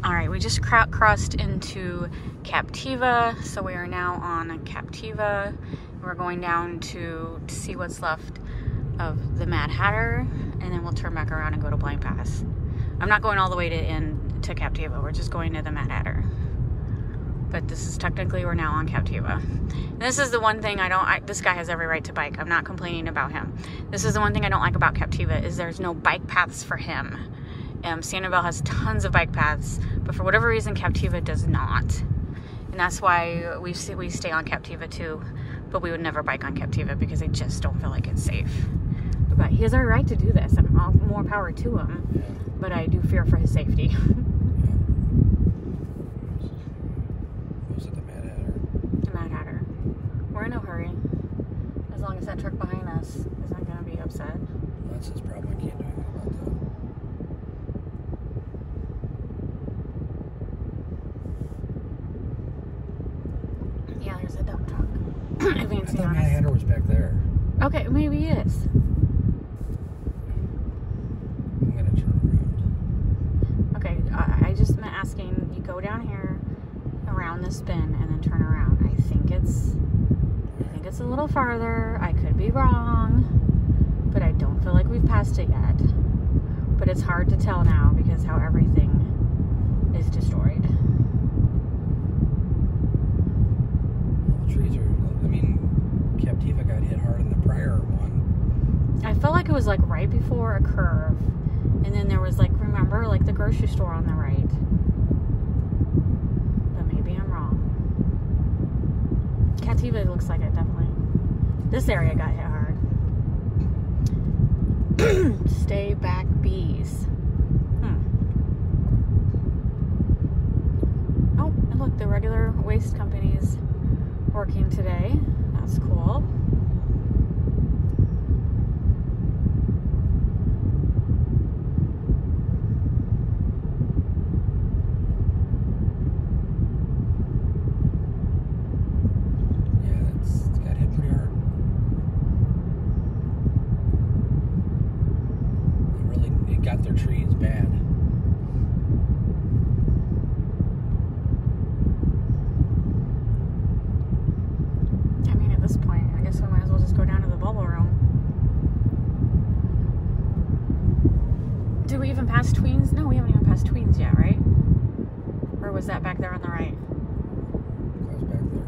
Alright, we just crossed into Captiva, so we are now on Captiva. We're going down to see what's left of the Mad Hatter, and then we'll turn back around and go to Blind Pass. I'm not going all the way to Captiva, we're just going to the Mad Hatter. But this is technically, we're now on Captiva. And this is the one thing this guy has every right to bike. I'm not complaining about him. This is the one thing I don't like about Captiva, is there's no bike paths for him. Sanibel has tons of bike paths, but for whatever reason, Captiva does not. And that's why we stay on Captiva too, but we would never bike on Captiva because I just don't feel like it's safe. But he has every right to do this, and more power to him, but I do fear for his safety. Was it the Mad Hatter? The Mad Hatter. We're in no hurry, as long as that truck behind us isn't going to be upset. Well, that's his problem. I can't do anything about that. Yeah, there's a dump truck advancing I thought on Mad us. Hatter was back there. Okay, maybe he is. I'm gonna turn around. Okay, I just meant asking, you go down here, around this bend, and then turn around. I think it's a little farther. I could be wrong, but I don't feel like we've passed it yet. But it's hard to tell now because how everything is destroyed. The trees are, I mean, Captiva got hit hard in the prior one. I felt like it was like right before a curve, and then there was like, remember, like the grocery store on the right. But maybe I'm wrong. Captiva looks like it, definitely. This area got hit hard. Stay back, bees. Oh, and look, the regular waste company's working today. That's cool. Got their trees bad. I mean, at this point, I guess we might as well just go down to the bubble room. Did we even pass Tweens? No, we haven't even passed Tweens yet, right? Or was that back there on the right? I was back there.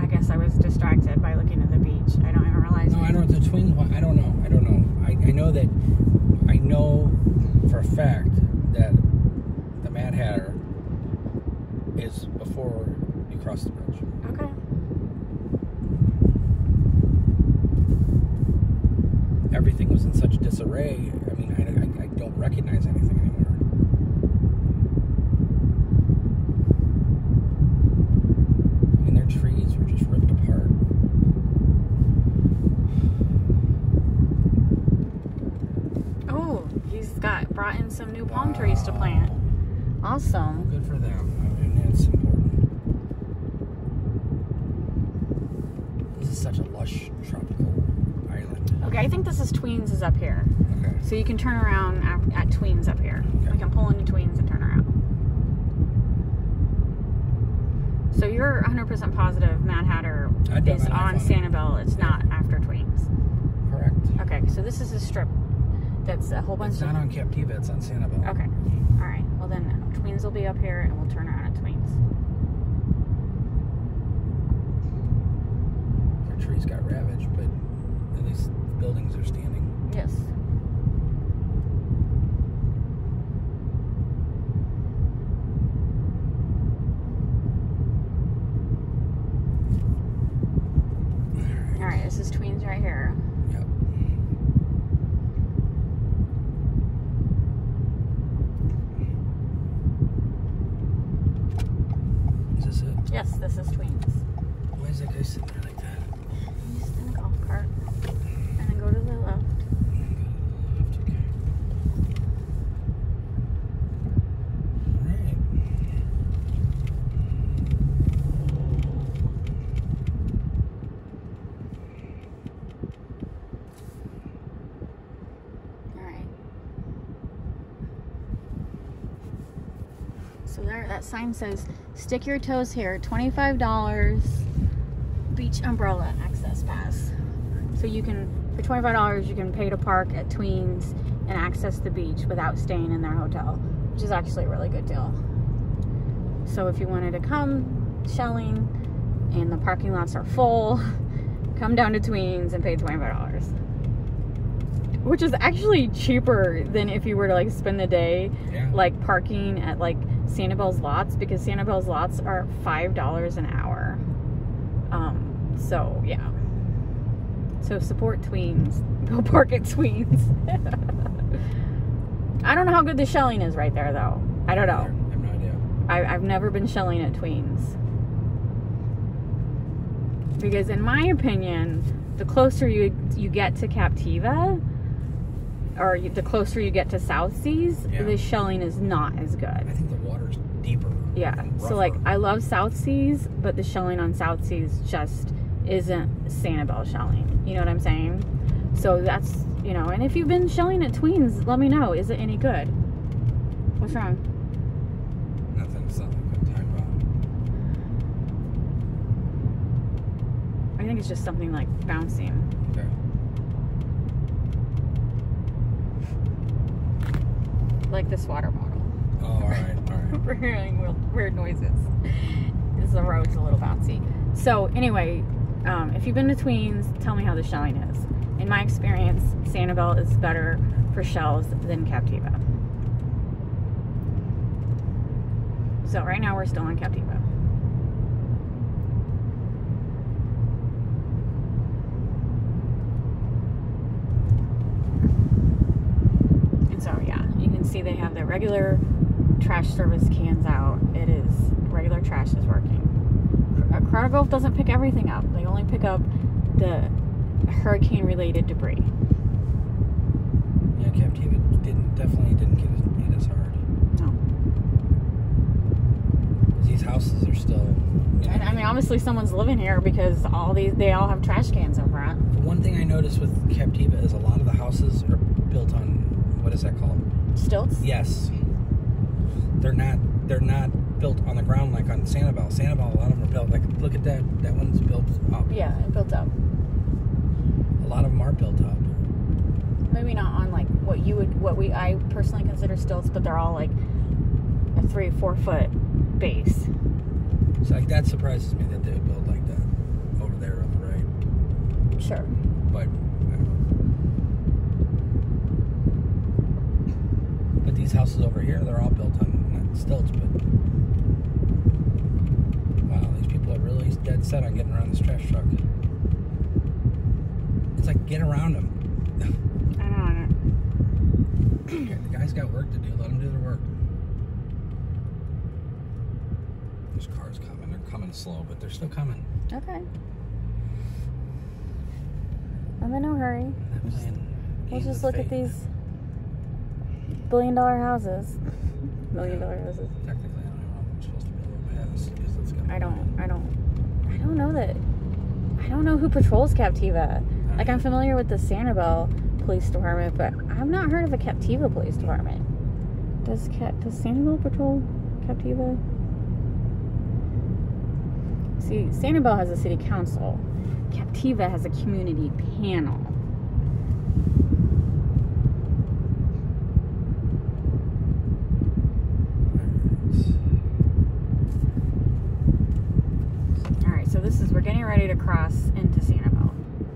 I guess I was distracted by looking at the beach. I don't even realize. No, I don't know. The Tween, I don't know. I know for a fact that the Mad Hatter is before you cross the bridge. Okay. Everything was in such disarray. I mean, I don't recognize anything anymore. I mean, their trees were just ripped apart. Brought in some new palm trees to plant. Awesome. Good for them. I mean, that's important. This is such a lush tropical island. Okay, I think this is Tweens is up here. Okay. So you can turn around at Tweens up here. Okay. We can pull into Tweens and turn around. So you're 100% positive Mad Hatter is on Sanibel. It's not after Tweens. Correct. Okay, so this is a strip. That's a whole bunch of... It's not on Captiva, it's on Sanibel. Okay. Alright. Well then, Tweens will be up here and we'll turn around at Tweens. Their trees got ravaged, but at least buildings are standing. Yes. Alright, this is Tweens right here. Yep. Yes, this is Tweens. Why is that guy sitting there like that? He's in a golf cart. And then go to the left. Okay. Alright. Alright. So there, that sign says, stick your toes here, $25, beach umbrella access pass. So you can, for $25, you can pay to park at Tween's and access the beach without staying in their hotel, which is actually a really good deal. So if you wanted to come shelling and the parking lots are full, come down to Tween's and pay $25. Which is actually cheaper than if you were to like spend the day like parking at like Sanibel's lots, because Sanibel's lots are $5 an hour. So yeah. So support Tween's. Go park at Tween's. I don't know how good the shelling is right there though. I don't know. I have no idea. I've never been shelling at Tween's. Because in my opinion, the closer you get to Captiva, or the closer you get to South Seas, the shelling is not as good. I think the water's deeper. Yeah. So like, I love South Seas, but the shelling on South Seas just isn't Sanibel shelling. You know what I'm saying? So that's, you know, and if you've been shelling at Tween's, let me know. Is it any good? What's wrong? Nothing. It's not like a time I think it's just something like bouncing. Okay. Like this water bottle. Oh, alright. We're hearing weird noises. The road's a little bouncy. So anyway, if you've been to Tween's, tell me how the shelling is. In my experience, Sanibel is better for shells than Captiva. So right now we're still on Captiva. And so yeah, you can see they have the regular trash service cans out. It is, regular trash is working. Crowder Gulf doesn't pick everything up. They only pick up the hurricane related debris. Yeah, Captiva definitely didn't get as hard. No. These houses are still, And I mean, obviously someone's living here because they all have trash cans in front. The one thing I noticed with Captiva is a lot of the houses are built on, what is that called? Stilts? Yes. They're not built on the ground like on Sanibel. Sanibel, a lot of them are built, like, look at that one's built up. Yeah, built up. A lot of them are built up. Maybe not on like I personally consider stilts, but they're all like a 3-4 foot base. So like, that surprises me that they would build like that over there on the right. Sure. But I don't know. But these houses over here, they're all built on not stilts, but wow, these people are really dead set on getting around this trash truck. It's like, get around them. I know. Okay, the guy's got work to do. Let him do their work. There's cars coming. They're coming slow, but they're still coming. Okay. I'm in no hurry. We'll just look at these billion-dollar houses. Million-dollar houses. Technically, I don't know if I'm supposed to be able to pass. Because that's gonna I don't know who patrols Captiva. Like, I'm familiar with the Sanibel Police Department, but I've not heard of a Captiva Police Department. Does Sanibel patrol Captiva? See, Sanibel has a city council. Captiva has a community panel. Alright, so we're getting ready to cross into Sanibel.